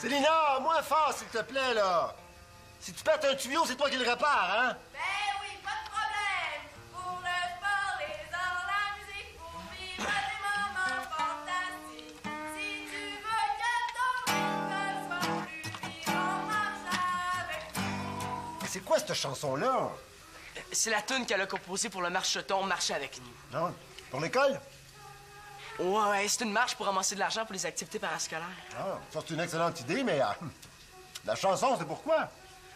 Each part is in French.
Célina, moins fort, s'il te plaît, là. Si tu pètes un tuyau, c'est toi qui le répares, hein? Ben oui, pas de problème. Pour le sport, les arts, la musique, pour vivre des moments fantastiques. Si tu veux que ton école soit plus vivant, marche avec nous. C'est quoi cette chanson-là? C'est la tune qu'elle a composée pour le marcheton Marcher avec nous. Non? Pour l'école? Ouais, c'est une marche pour ramasser de l'argent pour les activités parascolaires. Ah, ça, c'est une excellente idée, mais la chanson, c'est pourquoi?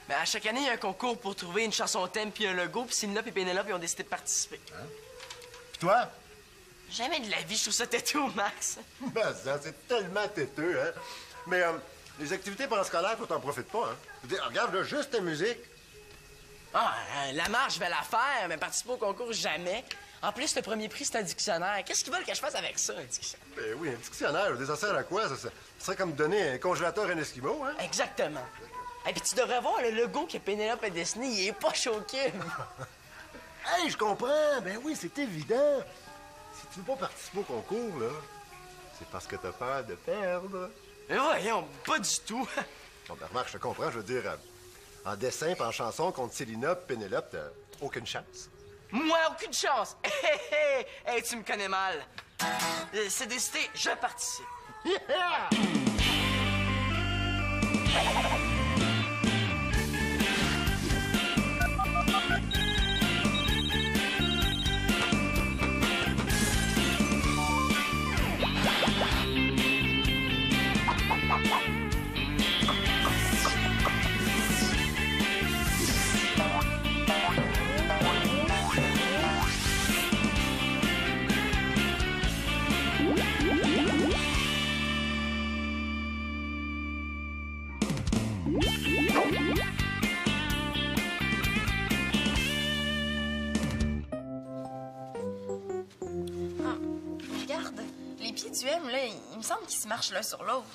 Ben, à chaque année, il y a un concours pour trouver une chanson thème puis un logo, puis Céline et Pénélope ils ont décidé de participer. Hein? Puis toi? Jamais de la vie, je trouve ça têteux, Max. Ben, ça, c'est tellement têteux, hein? Mais les activités parascolaires, toi, t'en profites pas, hein? Je veux dire, regarde, là, juste ta musique. Ah, la marche, je vais la faire, mais participer au concours, jamais. En plus, le premier prix, c'est un dictionnaire. Qu'est-ce qu'ils veulent que je fasse avec ça, un dictionnaire? Ben oui, un dictionnaire, ça sert à quoi? Ça serait comme donner un congélateur à un Esquimau, hein? Exactement. Et puis tu devrais voir le logo que Pénélope a dessiné, il est pas choqué. Hey, je comprends! Ben oui, c'est évident! Si tu veux pas participer au concours, là, c'est parce que t'as peur de perdre. Mais voyons, pas du tout. Bon, ben remarque, je te comprends, je veux dire, en dessin pis en chanson contre Célina pis Pénélope, t'as aucune chance. Moi, aucune chance. Hey, tu me connais mal. C'est décidé, je participe. Yeah! Regarde, les pieds du M, là, il me semble qu'ils se marchent l'un sur l'autre.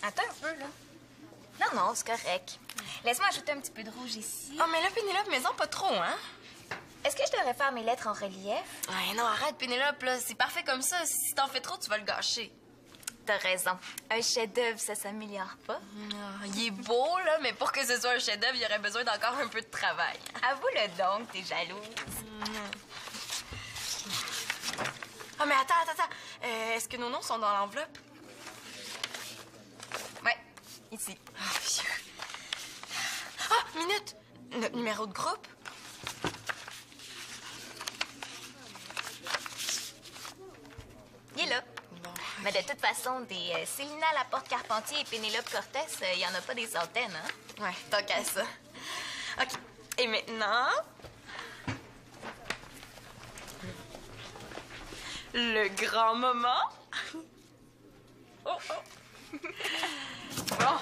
Attends un peu, là. Non, c'est correct. Laisse-moi ajouter un petit peu de rouge ici. Oh, mais là, Pénélope, maison pas trop, hein? Est-ce que je devrais faire mes lettres en relief? Ouais, non, arrête, Pénélope, là. C'est parfait comme ça. Si t'en fais trop, tu vas le gâcher. T'as raison. Un chef-d'œuvre, ça s'améliore pas. Il est beau, là, mais pour que ce soit un chef-d'œuvre, il y aurait besoin d'encore un peu de travail. Avoue-le donc, t'es jalouse. Ah, mais attends. Est-ce que nos noms sont dans l'enveloppe? Ouais, ici. Ah, vieux. Ah, minute! Notre numéro de groupe? Il est là. Bon. Mais de toute façon, des Célina Laporte-Carpentier et Pénélope Cortès, il y en a pas des centaines, hein? Ouais, tant qu'à ça. OK. Et maintenant... le grand moment. Oh. Bon,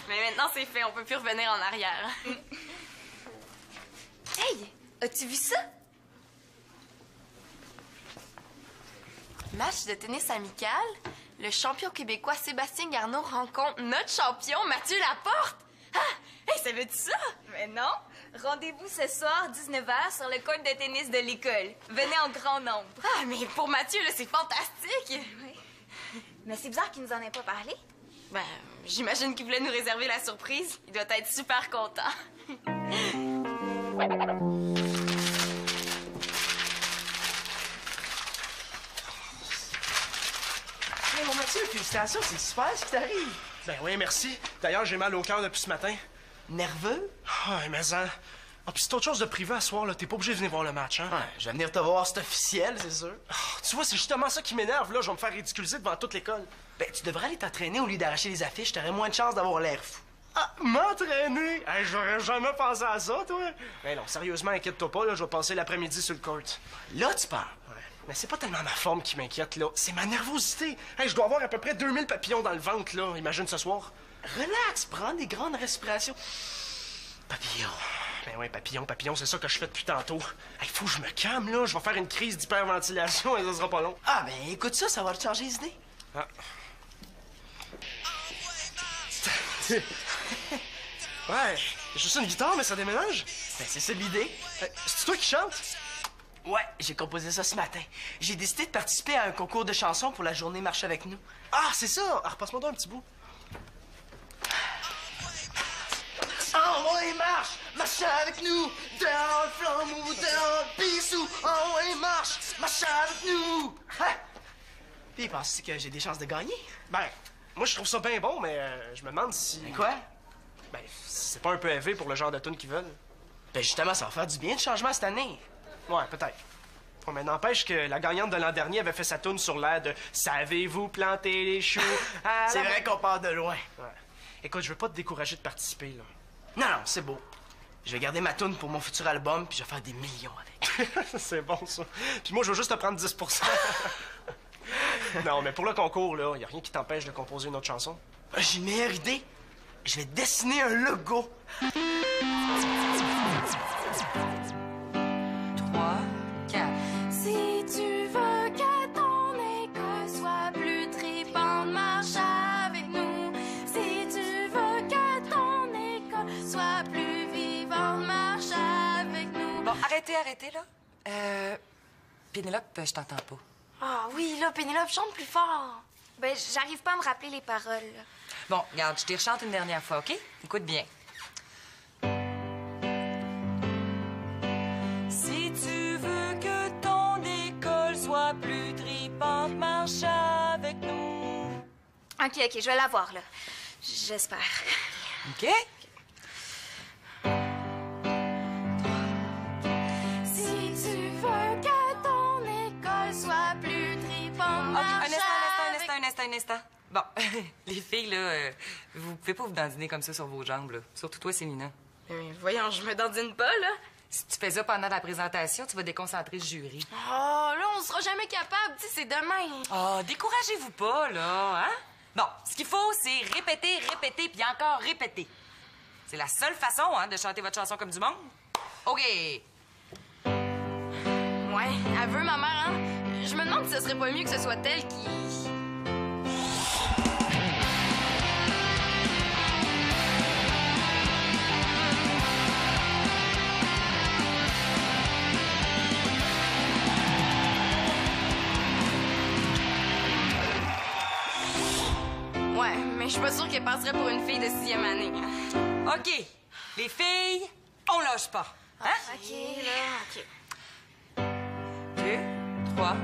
mais maintenant c'est fait, on peut plus revenir en arrière. Hey, as-tu vu ça? Match de tennis amical, le champion québécois Sébastien Garneau rencontre notre champion Mathieu Laporte. Ah, hey, ça veut dire ça? Mais non. Rendez-vous ce soir, 19h, sur le court de tennis de l'école. Venez en grand nombre. Ah, mais pour Mathieu, là, c'est fantastique. Oui. Mais c'est bizarre qu'il nous en ait pas parlé. Ben, j'imagine qu'il voulait nous réserver la surprise. Il doit être super content. Hey, mon Mathieu, félicitations, c'est super ce qui t'arrive. Ben oui, merci. D'ailleurs, j'ai mal au cœur depuis ce matin. Nerveux? Ah, mais hein. Ah, puis c'est autre chose de privé à soir, là. T'es pas obligé de venir voir le match, hein? Ouais, je vais venir te voir, c'est officiel, c'est sûr. Ah, tu vois, c'est justement ça qui m'énerve, là. Je vais me faire ridiculiser devant toute l'école. Ben, tu devrais aller t'entraîner au lieu d'arracher les affiches, t'aurais moins de chances d'avoir l'air fou. Ah, m'entraîner? Hey, j'aurais jamais pensé à ça, toi. Ben non, sérieusement, inquiète-toi pas, là. Je vais passer l'après-midi sur le court. Là, tu parles. Ouais. Mais c'est pas tellement ma forme qui m'inquiète, là. C'est ma nervosité. Hey, je dois avoir à peu près 2000 papillons dans le ventre, là. Imagine ce soir. Relax, prends des grandes respirations. Papillon. Ben ouais, papillon, c'est ça que je fais depuis tantôt. Hey, faut que je me calme, là. Je vais faire une crise d'hyperventilation et ça sera pas long. Ah, ben écoute ça, ça va te changer les idées. Ah. Ouais, j'ai juste une guitare, mais ça déménage. Ben, c'est ça l'idée. C'est toi qui chantes? Ouais, j'ai composé ça ce matin. J'ai décidé de participer à un concours de chansons pour la journée Marche avec nous. Ah, c'est ça! Ah, repasse-moi donc un petit bout. ouais, marche! Marche avec nous! Dans le flambeau, dans le bisou! Oh, ouais, marche! Marche avec nous! Hein? Puis, penses-tu que j'ai des chances de gagner? Ben, moi, je trouve ça bien bon, mais je me demande si... Quoi? Ben, si c'est pas un peu élevé pour le genre de tune qu'ils veulent. Ben, justement, ça va faire du bien de changement cette année. Ouais, peut-être. Bon, mais n'empêche que la gagnante de l'an dernier avait fait sa tune sur l'air de « Savez-vous planter les choux? » C'est vrai qu'on part de loin. Ouais. Écoute, je veux pas te décourager de participer, là. Non, non, c'est beau. Je vais garder ma toune pour mon futur album, puis je vais faire des millions avec. C'est bon, ça. Puis moi, je veux juste te prendre 10 Non, mais pour le concours, là, y a rien qui t'empêche de composer une autre chanson. J'ai une meilleure idée. Je vais dessiner un logo. 3, 4. Si tu veux que ton école soit plus tripante, marche avec nous. Si tu veux que ton école soit plus vivante, marche avec nous. Bon, arrêtez, là. Pénélope, je t'entends pas. Ah oui, là, Pénélope, chante plus fort. Ben, j'arrive pas à me rappeler les paroles. là. Bon, regarde, je t'y rechante une dernière fois, OK? Écoute bien. Si tu veux que ton école soit plus tripante, marche avec nous. OK, je vais la voir, là. J'espère. OK? Si tu veux que ton école soit plus tripante, OK, marche un instant. Bon, les filles, là, vous pouvez pas vous dandiner comme ça sur vos jambes, là. Surtout toi, Célina. Mais voyons, je me dandine pas, là. Si tu fais ça pendant la présentation, tu vas déconcentrer le jury. Oh, là, on sera jamais capable. Tu sais, c'est demain. Ah, découragez-vous pas, là, hein? Bon, ce qu'il faut, c'est répéter, puis encore répéter. C'est la seule façon, hein, de chanter votre chanson comme du monde. OK. Ouais, elle veut, ma mère, hein? Je me demande si ce serait pas mieux que ce soit elle qui... Ouais, mais je suis pas sûre qu'elle passerait pour une fille de 6e année. OK. Les filles, on lâche pas. Hein? OK, là, OK. 2, 3,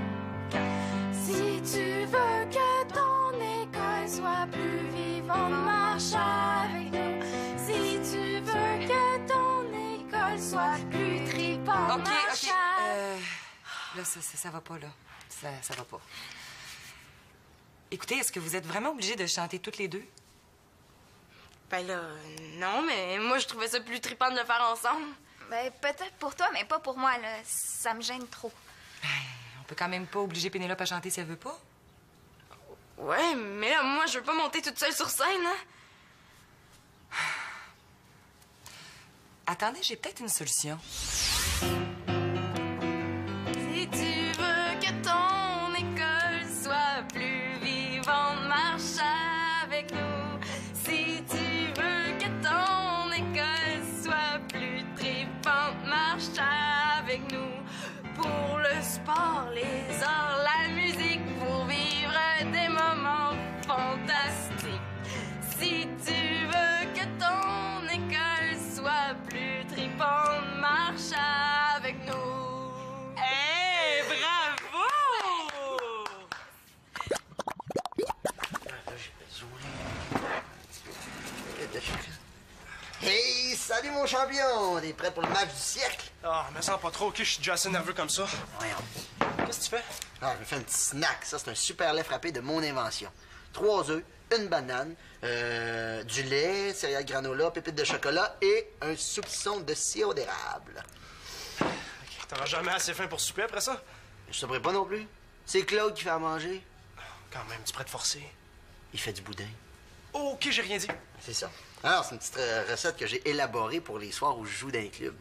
4. Si tu veux que ton école soit plus vivante, marche avec nous. Si tu veux que ton école soit plus tripante, OK, marche OK. avec... Là, ça va pas, là. Ça va pas. Écoutez, est-ce que vous êtes vraiment obligés de chanter toutes les deux? Ben là, non, mais moi, je trouvais ça plus trippant de le faire ensemble. Ben, peut-être pour toi, mais pas pour moi, là. Ça me gêne trop. On peut quand même pas obliger Pénélope à chanter si elle veut pas. Ouais, mais là, moi, je veux pas monter toute seule sur scène, hein? Attendez, j'ai peut-être une solution. Si tu veux que ton école soit plus vivante, marche avec nous. Si tu veux que ton école soit plus tripante, marche avec nous. Pour le sport, les arts, la musique, pour vivre des moments fantastiques. Si tu veux que ton école soit plus tripante, marche avec nous. Hey, bravo! Hey, salut mon champion! T'es prêt pour le match du siècle? Ah, me sens pas trop, OK, je suis déjà assez nerveux comme ça. Voyons. Qu'est-ce que tu fais? Ah, je me fais un petit snack. Ça, c'est un super lait frappé de mon invention. 3 œufs, une banane, du lait, céréales granola, pépites de chocolat et un soupçon de sirop d'érable. OK, t'auras jamais assez faim pour souper après ça? Je te pas non plus. C'est Claude qui fait à manger. Quand même, tu prêtes forcer. Il fait du boudin. OK, j'ai rien dit. C'est ça. Alors, c'est une petite recette que j'ai élaborée pour les soirs où je joue dans un club.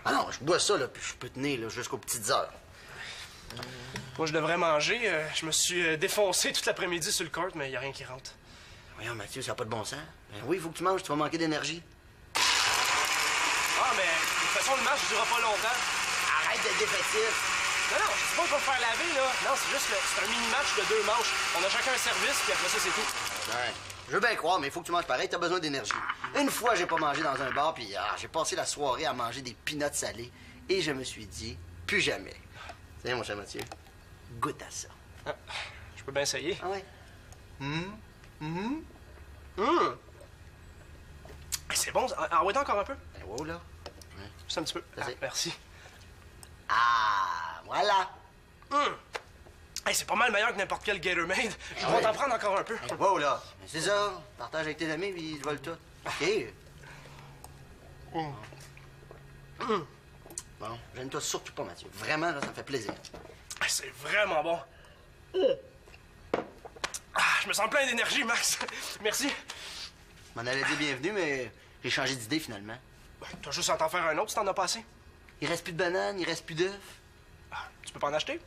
Ah non, je bois ça, là, puis je peux tenir là, jusqu'aux petites heures. Moi, je devrais manger. Je me suis défoncé toute l'après-midi sur le court, mais il a rien qui rentre. Voyons, Mathieu, ça n'a pas de bon sens. Ben oui, il faut que tu manges, tu vas manquer d'énergie. Ah, mais de toute façon, le match ne durera pas longtemps. Arrête d'être défaitiste. Non, non, je dis pas qu'on va me faire laver, là. Non, c'est juste que c'est un mini-match de 2 manches. On a chacun un service, puis après ça, c'est tout. Ouais. Je veux bien croire, mais il faut que tu manges pareil, t'as besoin d'énergie. Une fois, j'ai pas mangé dans un bar, puis j'ai passé la soirée à manger des peanuts salés. Et je me suis dit, plus jamais. Tiens, mon cher Mathieu, goûte à ça. Ah, je peux bien essayer. Ah ouais? C'est bon, en ouais encore un peu. Ben wow, là. Juste un petit peu. Ah, Vas-y. merci. Ah, voilà. Hey, c'est pas mal meilleur que n'importe quel Gatorade. Je vais t'en prendre encore un peu. Ben wow, là. Ben, c'est ça. Partage avec tes amis, puis ils te volent tout. OK. Bon, gêne-toi surtout pas, Mathieu. Vraiment, là, ça me fait plaisir. Ah, c'est vraiment bon. Ah, je me sens plein d'énergie, Max. Merci. Je m'en allais dire bienvenue, mais j'ai changé d'idée finalement. Ben, t'as juste à t'en faire un autre si t'en as pas assez. Il reste plus de bananes, il reste plus d'œufs. Ah, tu peux pas en acheter?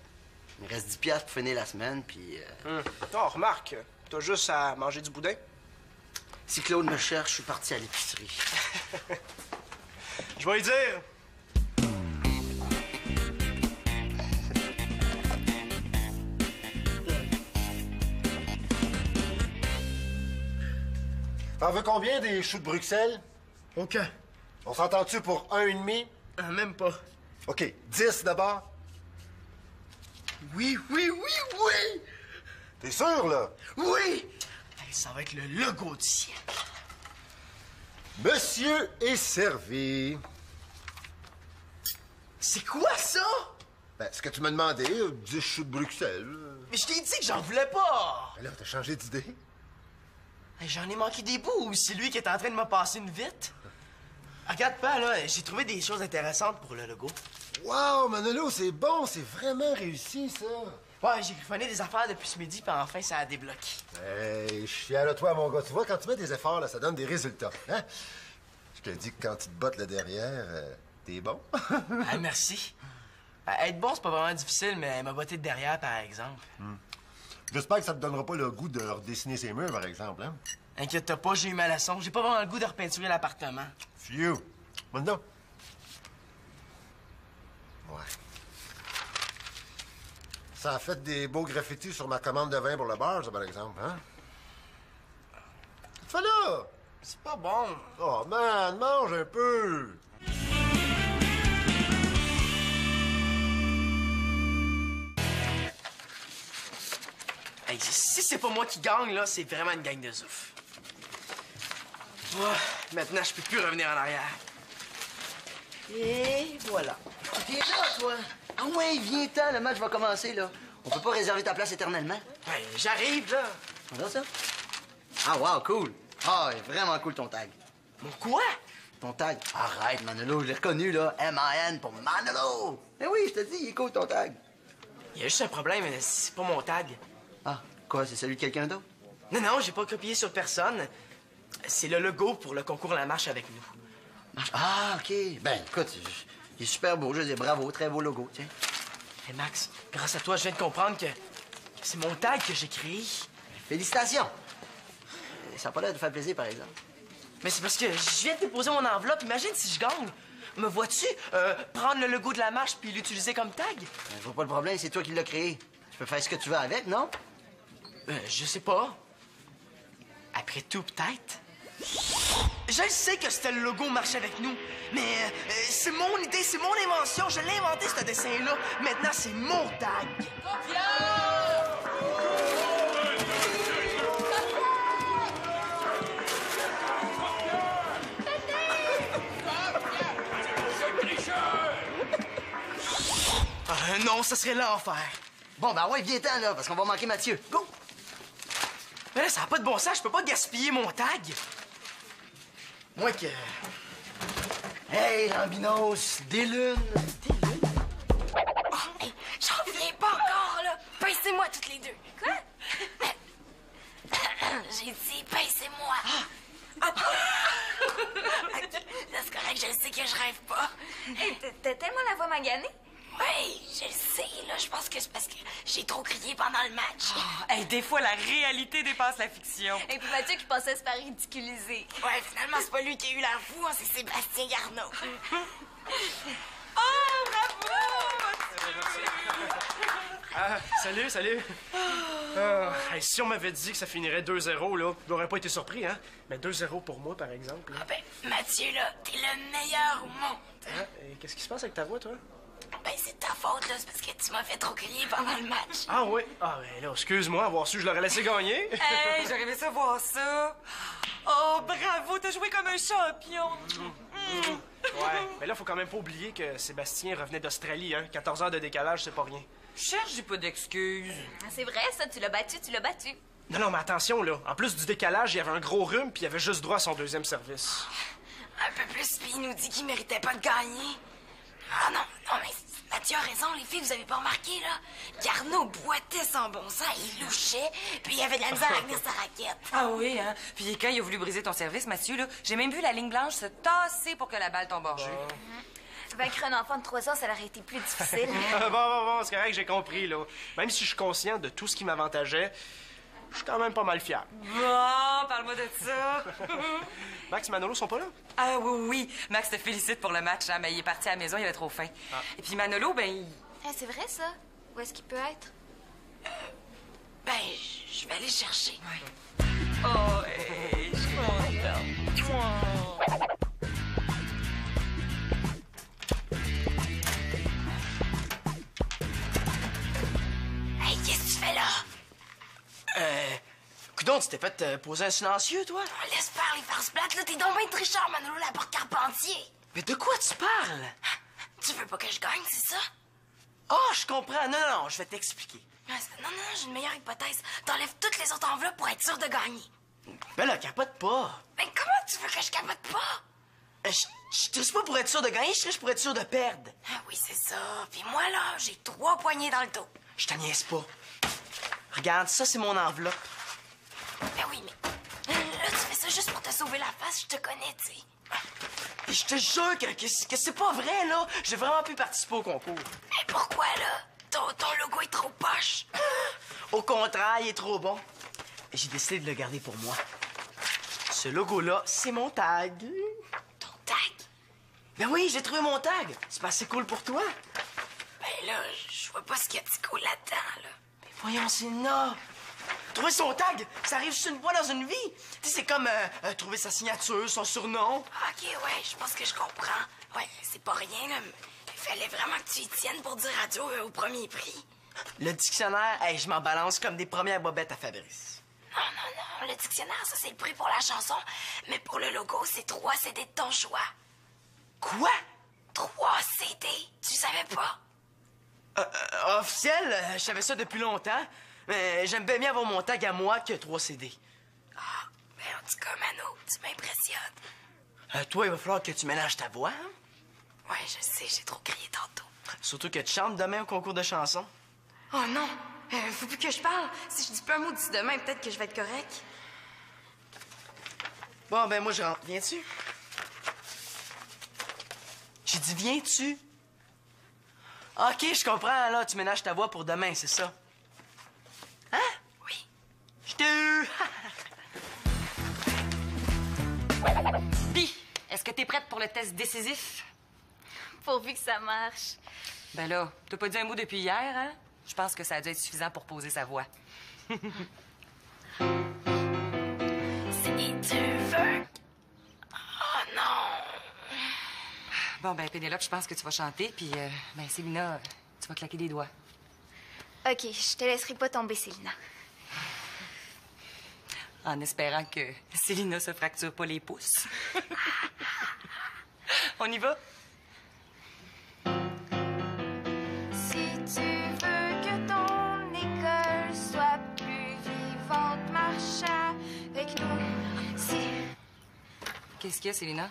Il me reste 10 piastres pour finir la semaine, puis... Oh, remarque, t'as juste à manger du boudin. Si Claude me cherche, je suis parti à l'épicerie. Je vais lui dire. T'en veux combien des choux de Bruxelles? Aucun. On s'entend-tu pour 1,5? Même pas. OK, 10 d'abord. Oui! T'es sûr, là? Oui! Hey, ça va être le logo du siècle. Monsieur est servi. C'est quoi ça? Ben, ce que tu m'as demandé, 10 choux de Bruxelles. Mais je t'ai dit que j'en voulais pas! Ben là, t'as changé d'idée? Hey, j'en ai manqué des bouts ou c'est lui qui est en train de me passer une vite? Regarde pas, là, j'ai trouvé des choses intéressantes pour le logo. Wow, Manolo, c'est bon, c'est vraiment réussi, ça. Ouais, j'ai griffonné des affaires depuis ce midi, puis enfin, ça a débloqué. Hey, je suis fier de toi, mon gars. Tu vois, quand tu mets des efforts, là, ça donne des résultats. Hein? Je te dis que quand tu te bottes le derrière, t'es bon. Ah, merci. Être bon, c'est pas vraiment difficile, mais m'a botté de derrière, par exemple. J'espère que ça te donnera pas le goût de redessiner ses murs, par exemple, hein? Inquiète-toi pas, j'ai eu ma leçon. J'ai pas vraiment le goût de repeinturer l'appartement. Phew! Maintenant. Ouais. Ça a fait des beaux graffitis sur ma commande de vin pour le bar, ça, par exemple, hein? Fais là! C'est pas bon. Oh, man, mange un peu! Hey, si c'est pas moi qui gagne, là, c'est vraiment une gang de zouf. Maintenant, je peux plus revenir en arrière. Et voilà. T'es là, toi? Ah ouais, viens-t'en, le match va commencer, là. On peut pas réserver ta place éternellement. Ouais, j'arrive, là. Regarde ça. Ah, wow, cool. Ah, il est vraiment cool, ton tag. Mon quoi? Ton tag. Arrête, Manolo, je l'ai reconnu, là. M-A-N pour Manolo. Mais oui, je te dis, il est cool, ton tag. Il y a juste un problème, c'est pas mon tag. Ah, quoi, c'est celui de quelqu'un d'autre? Non, j'ai pas copié sur personne. C'est le logo pour le concours La Marche avec nous. Ah, OK. Ben, écoute, il est super beau. Je veux dire, bravo, très beau logo, tiens. Hey Max, grâce à toi, je viens de comprendre que c'est mon tag que j'ai créé. Félicitations. Ça n'a pas l'air de faire plaisir, par exemple. Mais c'est parce que je viens de déposer mon enveloppe. Imagine si je gagne. Me vois-tu prendre le logo de La Marche puis l'utiliser comme tag? Je vois pas le problème, c'est toi qui l'as créé. Tu peux faire ce que tu veux avec, non? Je sais pas. Après tout, peut-être. Je le sais que c'était le logo Marche avec nous, mais c'est mon idée, c'est mon invention. Je l'ai inventé, ce dessin-là. Maintenant, c'est mon tag. Non, ça serait l'enfer. Bon, ben ouais, viens-t'en, là, parce qu'on va manquer Mathieu. Go! Mais là, ça n'a pas de bon sens. Je peux pas gaspiller mon tag. Moi que... Hey, Lambinos, des lunes. Hey, j'en reviens pas encore, là. Pincez-moi toutes les deux. Quoi? J'ai dit, pincez-moi. C'est correct, je sais que je rêve pas. Hey, t'as tellement la voix maganée? Oui, je le sais, là. Je pense que c'est parce que j'ai trop crié pendant le match. Hey, des fois, la réalité dépasse la fiction. Et puis Mathieu qui pensait se faire ridiculiser. Ouais, finalement, c'est pas lui qui a eu l'air fou, hein, c'est Sébastien Garneau. Oh, bravo! Ah, salut. Hey, si on m'avait dit que ça finirait 2-0, là, j'aurais pas été surpris, hein? Mais 2-0 pour moi, par exemple. Là. Ah ben, Mathieu, là, t'es le meilleur au monde. Hein? Et qu'est-ce qui se passe avec ta voix, toi? Ben, c'est ta faute, là, c'est parce que tu m'as fait trop crier pendant le match. Ah oui? Ah ben là, excuse-moi, avoir su, je l'aurais laissé gagner. Hey, j'aurais aimé ça voir ça. Oh, bravo, t'as joué comme un champion. Ouais, mais là, faut quand même pas oublier que Sébastien revenait d'Australie, hein? 14 heures de décalage, c'est pas rien. Cherche, j'ai pas d'excuses. Ah, c'est vrai, ça, tu l'as battu, tu l'as battu. Non, mais attention, là. En plus du décalage, il y avait un gros rhume, puis il avait juste droit à son deuxième service. Un peu plus, puis il nous dit qu'il méritait pas de gagner. Ah non, mais Mathieu a raison, les filles, vous avez pas remarqué, là? Carnot boitait sans bon sens, il louchait, puis il avait de la misère à tenir sa raquette. Ah oui, hein? Puis quand il a voulu briser ton service, Mathieu, là, j'ai même vu la ligne blanche se tasser pour que la balle tombe hors jeu. Vaincre un enfant de 3 ans, ça aurait été plus difficile. Bon, c'est correct, j'ai compris, là. Même si je suis conscient de tout ce qui m'avantageait, je suis quand même pas mal fier. Bon, parle-moi de ça. Max et Manolo sont pas là? Ah oui. Max te félicite pour le match, hein, mais il est parti à la maison, il avait trop faim. Ah. Et puis Manolo, ben, il... Eh, c'est vrai, ça? Où est-ce qu'il peut être? Ben, je vais aller chercher. Oh, hey, je suis contente. Hey, qu'est-ce que tu fais là? Coudonc, tu t'es fait poser un silencieux, toi? Oh, laisse faire les farces plates, là, t'es donc bien tricheur, Manolo, la porte Carpentier. Mais de quoi tu parles? Tu veux pas que je gagne, c'est ça? Oh, je comprends. Non, je vais t'expliquer. Non, j'ai une meilleure hypothèse. T'enlèves toutes les autres enveloppes pour être sûr de gagner. Ben là, capote pas. Mais comment tu veux que je capote pas? Je triche pas pour être sûr de gagner, je triche pour être sûr de perdre. Ah oui, c'est ça. Puis moi, là, j'ai 3 poignées dans le dos. Je te niaise pas. Regarde, ça, c'est mon enveloppe. Ben oui, mais là, tu fais ça juste pour te sauver la face. Je te connais, tu sais. Et je te jure que c'est pas vrai, là. J'ai vraiment pu participer au concours. Mais pourquoi, là? Ton logo est trop poche. Au contraire, il est trop bon. Et j'ai décidé de le garder pour moi. Ce logo-là, c'est mon tag. Ton tag? Ben oui, j'ai trouvé mon tag. C'est pas assez cool pour toi? Ben là, je vois pas ce qu'il y a de si cool là-dedans, là. Mais voyons, Céline. Trouver son tag, ça arrive juste une fois dans une vie. Tu sais, c'est comme trouver sa signature, son surnom. OK, ouais, je pense que je comprends. Ouais, c'est pas rien, là. Il fallait vraiment que tu y tiennes pour dire adieu au premier prix. Le dictionnaire, hey, je m'en balance comme des premières bobettes à Fabrice. Non, le dictionnaire, ça, c'est le prix pour la chanson. Mais pour le logo, c'est 3 CD de ton choix. Quoi? 3 CD? Tu savais pas? Officiel, je savais ça depuis longtemps. Mais j'aime bien mieux avoir mon tag à moi que 3 CD. Ah, ben en tout cas, Mano, tu m'impressionnes. Toi, il va falloir que tu mélanges ta voix. Hein? Ouais, je sais, j'ai trop crié tantôt. Surtout que tu chantes demain au concours de chansons. Oh non, faut plus que je parle. Si je dis pas un mot d'ici demain, peut-être que je vais être correct. Bon, ben moi, je rentre. Viens-tu? J'ai dit, viens-tu? OK, je comprends, là. Tu ménages ta voix pour demain, c'est ça? Hein? Oui. Je t'ai... Puis, est-ce que t'es prête pour le test décisif? Pourvu que ça marche. Ben là, t'as pas dit un mot depuis hier, hein? Je pense que ça a dû être suffisant pour poser sa voix. Si tu veux. Oh non. Bon, ben, Pénélope, je pense que tu vas chanter, puis, ben, Célina, tu vas claquer des doigts. OK, je te laisserai pas tomber, Célina. En espérant que Célina se fracture pas les pouces. On y va? Si tu veux que ton école soit plus vivante, marche avec nous. Si... Qu'est-ce qu'il y a, Célina?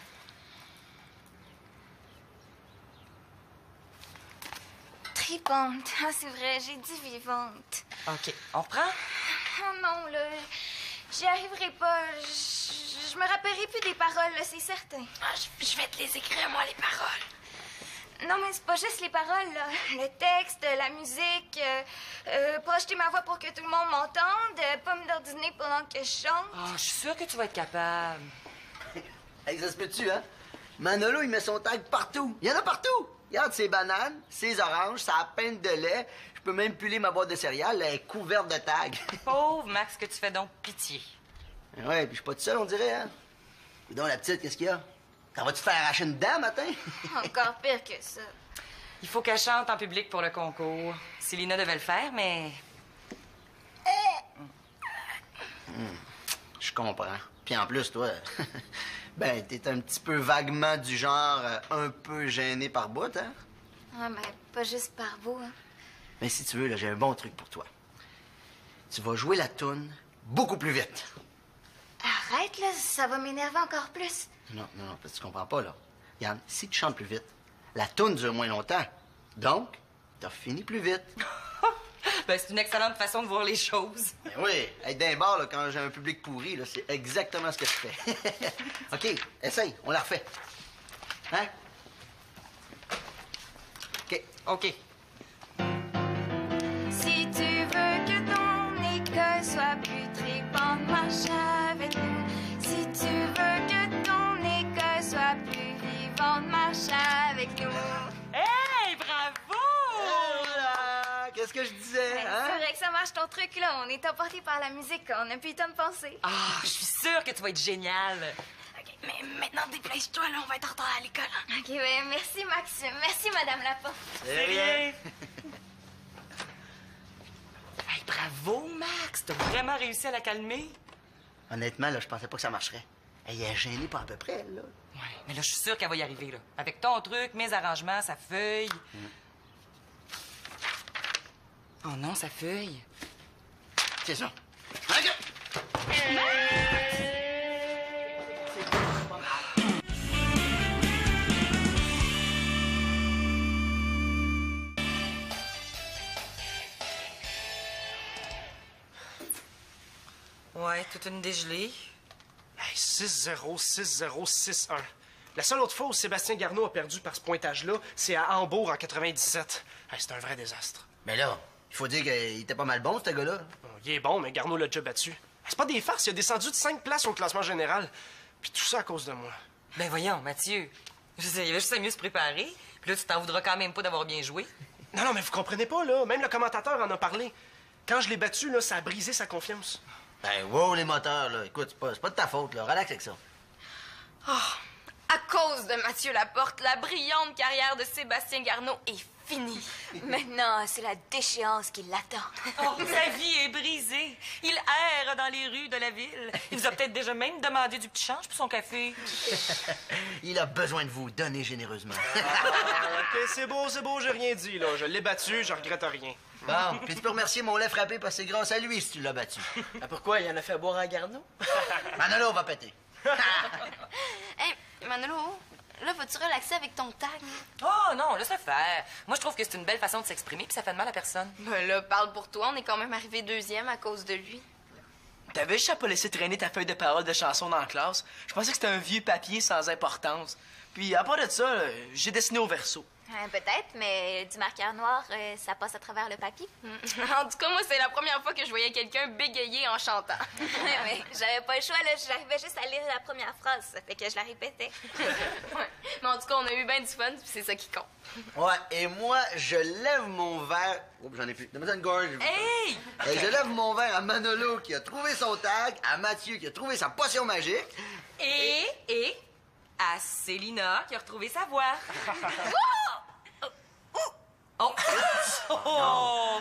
Tripante. Ah, c'est vrai, j'ai dit vivante. OK, on reprend? Oh non, là, j'y arriverai pas. Je me rappellerai plus des paroles, là, c'est certain. Ah, je vais te les écrire, moi, les paroles. Non, mais c'est pas juste les paroles, là. Le texte, la musique, projeter ma voix pour que tout le monde m'entende, pas me dordiner pendant que je chante. Ah, je suis sûre que tu vas être capable. Hey, ça se peut-tu, hein? Manolo, il met son tag partout. Il y en a partout. Regarde ces bananes, ces oranges, ça peinte de lait. Je peux même puller ma boîte de céréales, elle est couverte de tags. Pauvre Max, que tu fais donc pitié. Ouais, puis je suis pas tout seul, on dirait, hein? Dis donc, la petite, qu'est-ce qu'il y a? T'en vas-tu te faire arracher une dent, matin? Encore pire que ça. Il faut qu'elle chante en public pour le concours. Célina devait le faire, mais... Je comprends. Puis en plus, toi, ben, t'es un petit peu vaguement du genre un peu gêné par bout, hein? Ouais, mais pas juste par vous, hein. Mais si tu veux, là, j'ai un bon truc pour toi. Tu vas jouer la toune beaucoup plus vite. Arrête, là, ça va m'énerver encore plus. Non, parce que tu comprends pas, là. Regarde, si tu chantes plus vite, la toune dure moins longtemps. Donc, t'as fini plus vite. Ben, c'est une excellente façon de voir les choses. Ben oui, être d'un bar, là, quand j'ai un public pourri, là, c'est exactement ce que je fais. OK, essaye, on la refait. Hein? OK. OK. Si tu veux que ton école soit plus tripante, marche avec nous. Si tu veux que ton école soit plus vivante, marche avec nous. Hey, bravo! Voilà! Qu'est-ce que je disais, Ben, hein? c'est vrai que ça marche ton truc, là. On est emporté par la musique, on n'a plus le temps de penser. Ah, je suis sûre que tu vas être génial. OK, mais maintenant, dépêche-toi, là, on va être en retard à l'école. OK, ben merci, Maxime. Merci, Madame Laporte. C'est rien. Hey, bravo, Max! T'as vraiment réussi à la calmer? Honnêtement, là, je pensais pas que ça marcherait. Elle est gênée pas à peu près, là. Ouais, mais là, je suis sûre qu'elle va y arriver, là. Avec ton truc, mes arrangements, sa feuille. Oh non, sa feuille. C'est ça. OK. Ouais, toute une dégelée. Hey, 6-0, 6-0, 6-1. La seule autre fois où Sébastien Garneau a perdu par ce pointage-là, c'est à Hambourg en 97. Hey, c'est un vrai désastre. Mais là, il faut dire qu'il était pas mal bon, ce gars-là. Bon, il est bon, mais Garneau l'a déjà battu. C'est pas des farces, il a descendu de 5 places au classement général. Puis tout ça à cause de moi. Ben voyons, Mathieu. Je sais, il va juste à mieux se préparer. Puis là, tu t'en voudras quand même pas d'avoir bien joué. Non, mais vous comprenez pas, là. Même le commentateur en a parlé. Quand je l'ai battu, là, ça a brisé sa confiance. Ben, wow, les moteurs, là. Écoute, c'est pas de ta faute, là. Relax avec ça. À cause de Mathieu Laporte, la brillante carrière de Sébastien Garneau est finie. Maintenant, c'est la déchéance qui l'attend. Oh, sa vie est brisée. Il erre dans les rues de la ville. Il vous a peut-être déjà même demandé du petit change pour son café. Il a besoin de vous. Donnez généreusement. OK, c'est beau, j'ai rien dit, là. Je l'ai battu, je regrette rien. Bon, puis tu peux remercier mon lait frappé parce que c'est grâce à lui si tu l'as battu. Pourquoi? Il en a fait boire à Garneau? Manolo va péter. Hey, Manolo, là, vas-tu relaxer avec ton tag? Oh non, laisse-le faire. Moi, je trouve que c'est une belle façon de s'exprimer puis ça fait de mal à personne. Ben là, parle pour toi, on est quand même arrivé deuxième à cause de lui. T'avais juste à pas laisser traîner ta feuille de parole de chanson dans la classe. Je pensais que c'était un vieux papier sans importance. Puis, à part de ça, là, j'ai dessiné au verso. Peut-être, mais du marqueur noir, ça passe à travers le papier. En tout cas, moi, c'est la première fois que je voyais quelqu'un bégayer en chantant. Mais j'avais pas le choix, là. J'arrivais juste à lire la première phrase. Ça fait que je la répétais. Ouais. Mais en tout cas, on a eu bien du fun, puis c'est ça qui compte. Ouais, et moi, je lève mon verre. Oups, j'en ai plus. Donne-moi une gorge. Hey! Et je lève mon verre à Manolo qui a trouvé son tag, à Mathieu qui a trouvé sa potion magique. Et à Célina qui a retrouvé sa voix. Oh! Oh!